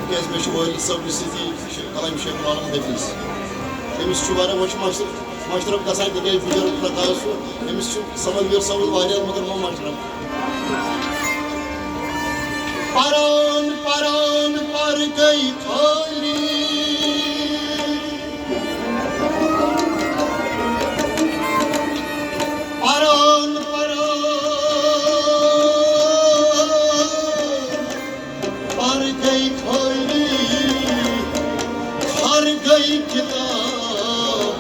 तिकाज मे वहल सब सती कलाम शेख आलम हफीज अमिस मशरफ गसान तिकाज बुजुर्ग प्रकाश अमिस समझवीर सब मगर नो मशरफ परान परान पर गई थाली परान पर गई थाली हर गई किताब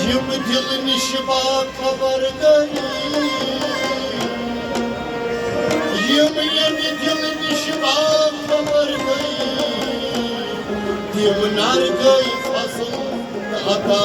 यम दिल निशबा खबर गई यम दिल निशबा खबर गई यम नार गई फसल अता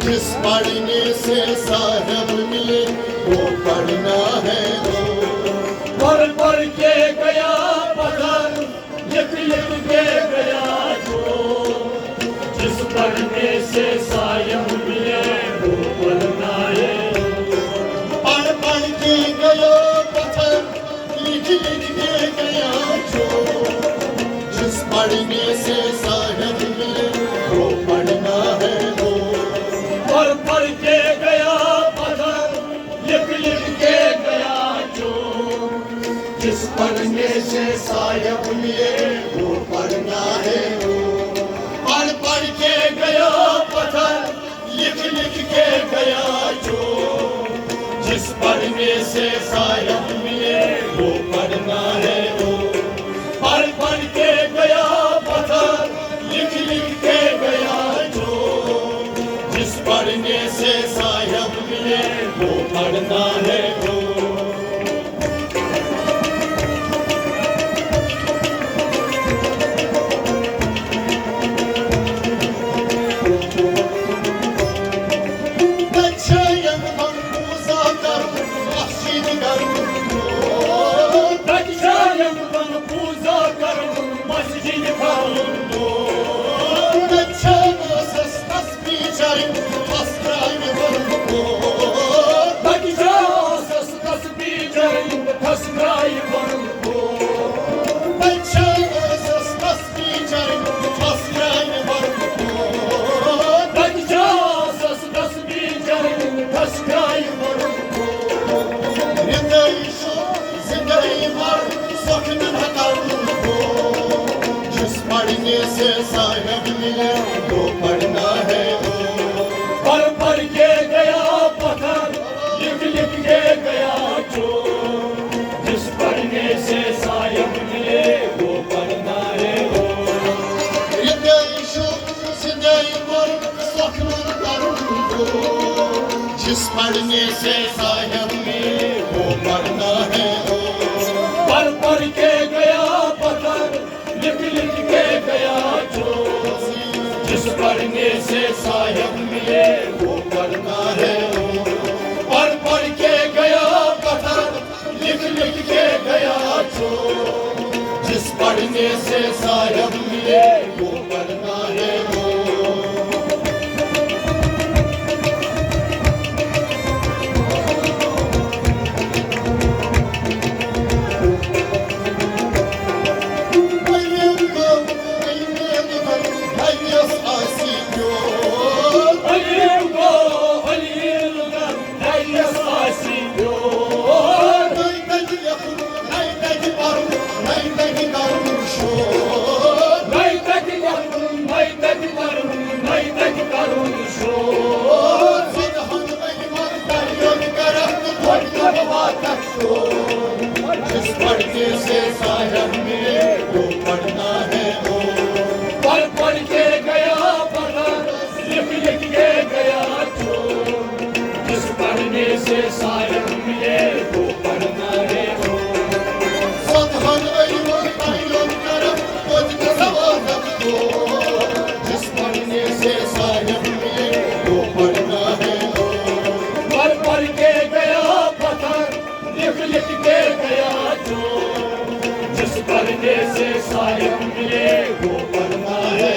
जिस पढ़ने से साहब मिले वो पढ़ना है पढ़ पढ़ के गया पढ़न लिख लिख के गया जो जिस पढ़ने से साहब मिले वो पढ़ना है पढ़ पढ़ के गया पढ़न लिख लिख के गया जो जिस पढ़ने से साहब मिले वो पढ़ना है पढ़ पढ़ के गया पढ़न लिख लिख के गया जो जिस पढ़ने से साहब मिले वो पढ़ना है पढ़ पढ़ के गया पढ़न लिख लिख के गया जो जिस पढ़ने से साहब मिले वो पढ़ना है पढ़ पढ़ के गया पढ़न लिख लिख के गया जो जिस पढ़ने से साहब मिले वो पढ़ना है से साहब मिले वो पढ़ना है पढ़ पढ़ के गया पढ़न लिख लिख के गया जो जिस पढ़ने से साहब मिले वो पढ़ना है जिस पढ़ने से साहब मिले वो पढ़ना है पढ़ पढ़ के गया पढ़न लिख लिख के गया जो जिस जिस पढ़ने से साहिब मिले वो पढ़ना है पढ़ के गया पत्थर लिख लिख के गया चोर जिस पढ़ने से साहिब मिले वो पढ़ना है जिस पढ़ने से साहिब मिले वो पढ़ना है पढ़ के गया पत्थर लिख लिख के गया चोर जिस पढ़ने से साहिब मिले वो पढ़ना है जिस पढ़ने से साहिब मिले वो पढ़ना है पढ़ के गया पत्थर लिख लिख के गया चोर जिस पढ़ने से साहिब मिले वो पढ़ना है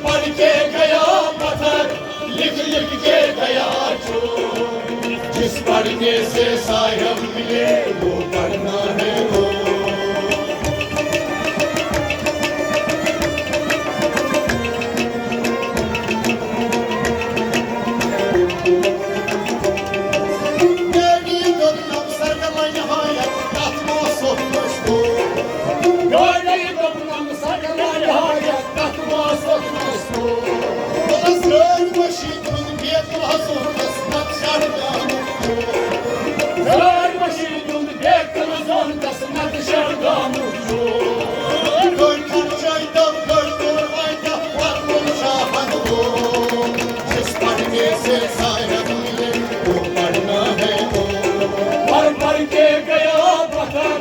पढ़ के गया पत्थर लिख लिख के गया चोर जिस पढ़ने से साहिब मिले वो पढ़ना है पढ़ के गया पत्थर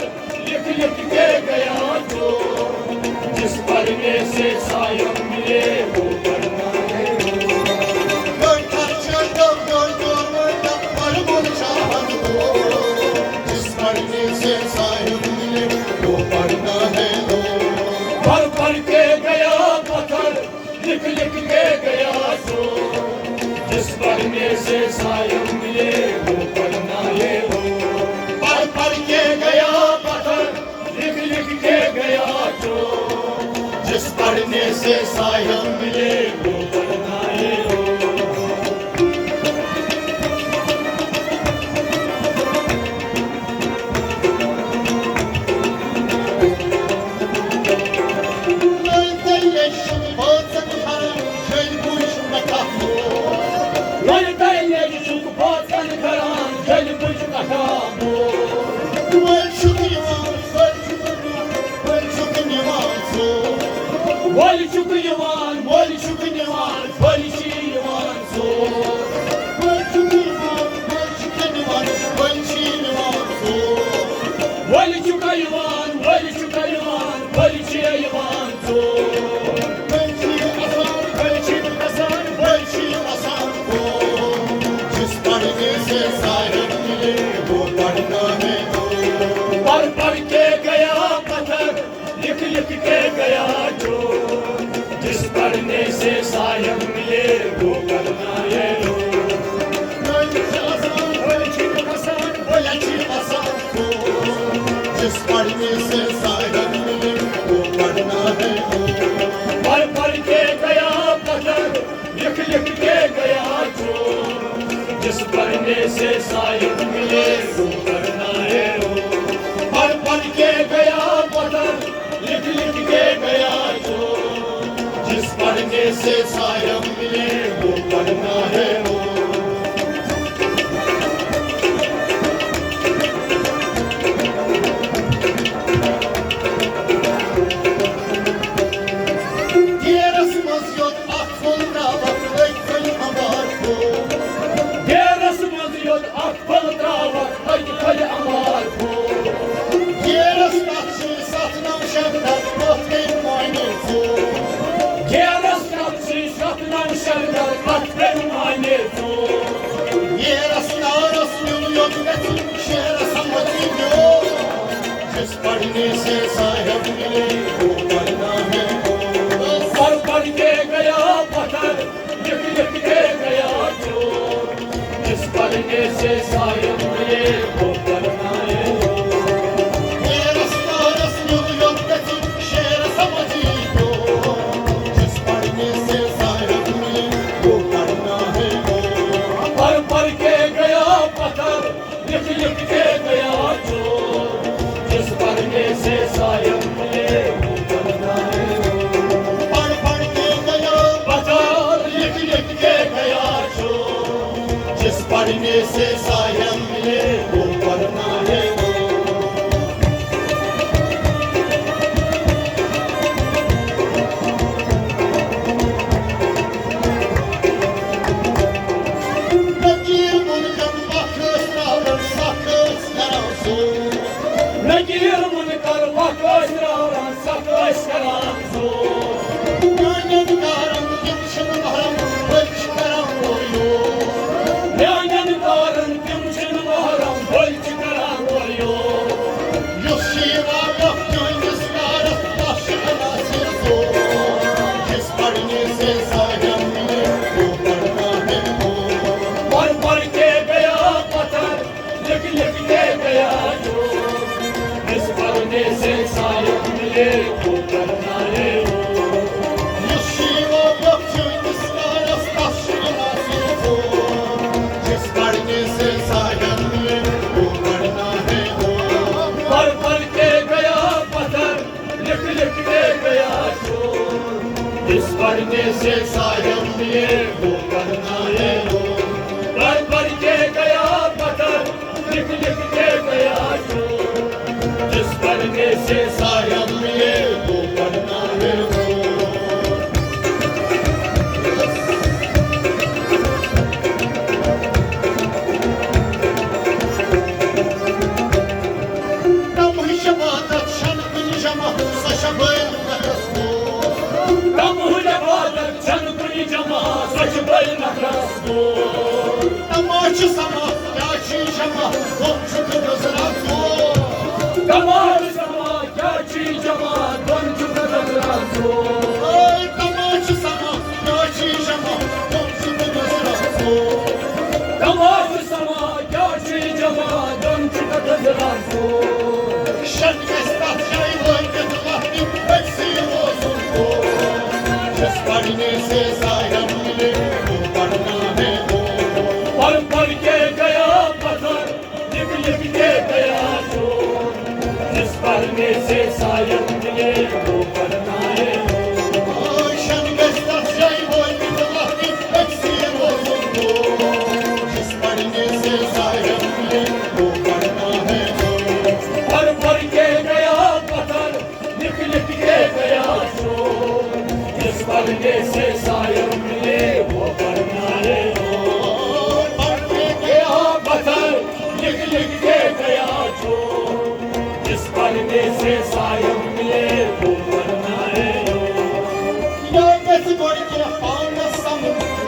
लिख लिख के गया चोर जिस पढ़ने से साहिब मिले वो पढ़ना है जिस पढ़ने से साहिब मिले वो पढ़ना है पढ़ के गया पत्थर लिख लिख के गया चोर जिस पढ़ने से साहिब मिले वो पढ़ना है पढ़ के गया पत्थर लिख लिख के गया चोर जिस पढ़ने से साहिब मिले वो पढ़ना है पढ़ के गया पत्थर लिख लिख के गया चोर जिस पढ़ने से साहिब मिले वो पढ़ना है जिस पढ़ने से साहिब मिले वो पढ़ना है पढ़ के गया पत्थर लिख लिख के गया चोर जिस पढ़ने से साहिब मिले वो पढ़ना है पढ़ के गया पत्थर लिख लिख के गया चोर जिस पढ़ने से साहिब मिले वो पढ़ना है Get us शंकर पत्थर माने तो ये रास्ता रसूल योगती शेर समझी जो जिस पढ़ने से साहिब मिले वो पढ़ना है पढ़ पढ़ के गया पत्थर लिख लिख के गया चोर जिस पढ़ने से साहिब मिले वो पढ़ना है ये रास्ता रसूल योगती शेर समझी जो जिस पढ़ने से साहिब मिले वो पढ़ना है पढ़ पढ़ के गया पत्थर लिख लिख के गया चोर जिस पढ़ने से साहिब मिले वो पढ़ना है पढ़ पढ़ के गया पत्थर लिख लिख के गया चोर जिस पढ़ने से साहिब मिले वो पढ़ना है Nagir bunkan bakış davran sakız yaramsın Nagir munkar vakıs ravran sakış karan zor Gönlüm karım kimşin mahram ölç karam oluyor Yanan karın kimçin mahram bol çıkaran oluyor Yushiva yok gönlüs karım başına sirzo Jiss पढ़ने से साहिब मिले वो पढ़ना है पढ़ पढ़ के गया पत्थर लिख लिख के गया चोर जिस पढ़ने से साहिब मिले वो पढ़ना है Yushiva yok gönlüs karım başına sirzo Jiss पढ़ने से साहिब मिले वो पढ़ना है पढ़ पढ़ के गया पत्थर लिख लिख के गया चोर जिस पढ़ने से साहिब मिले वो पढ़ना है पढ़ पढ़ के गया पत्थर लिख लिख के गया चोर जिस पढ़ने से साहिब मिले वो पढ़ना है Tam şabadat şanın jama saşabay nakasmo कम हो जबादत छन कुनी जमा सच बल नखरस्तो Tamaç sama yaşı jama komşu gözrazo कमाल समा क्या चीज जमा दोन चुका नखरस्तो Ay tamaç sama yaşı jama komşu gözrazo कमाल समा क्या चीज जमा दोन चुका नखरस्तो Şen estat jay voy ketlahi etsi olsun ko Jiss पढ़ने से साहिब मिले वो पढ़ना है पढ़ पढ़ के गया पत्थर लिख लिख के गया चोर जिस पढ़ने से साहिब मिले वो पढ़ना है Şen estat jay voy ketlahi etsi olsun ko Jiss पढ़ने से साहिब मिले वो पढ़ना है पढ़ पढ़ के गया पत्थर लिख लिख के गया चोर जिस पढ़ने से साहिब मिले वो पढ़ना है पढ़ के गया पत्थर लिख लिख के गया चोर जिस पढ़ने से साहिब मिले वो पढ़ना है Yöngesi görünce anlasam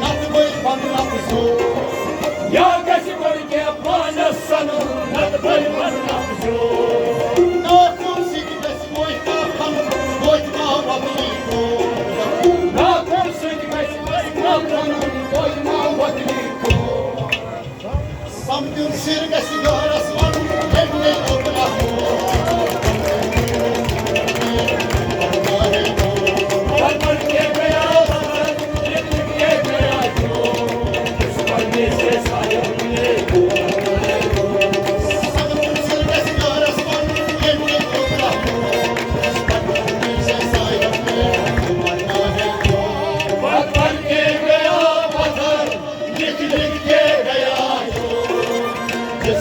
nasıl bir banlapso या कैसे बढ़ के पानस सनु नद भल बनना Nakul sikmes moyta kan moyta wabliko ना कर सके ना कानून कोई ना बदली को Samgün sirgesi görasman evne oklahmo पढ़ पढ़ के गया पत्थर लिख लिख के गया चोर जिस पढ़ने से साहिब मिले वो पढ़ना है Samgün sirgesi görasman evne oklahmo Pढ़ने से साहिब मिले वो पढ़ना है पढ़ पढ़ के गया पत्थर लिख लिख के गया चोर जिस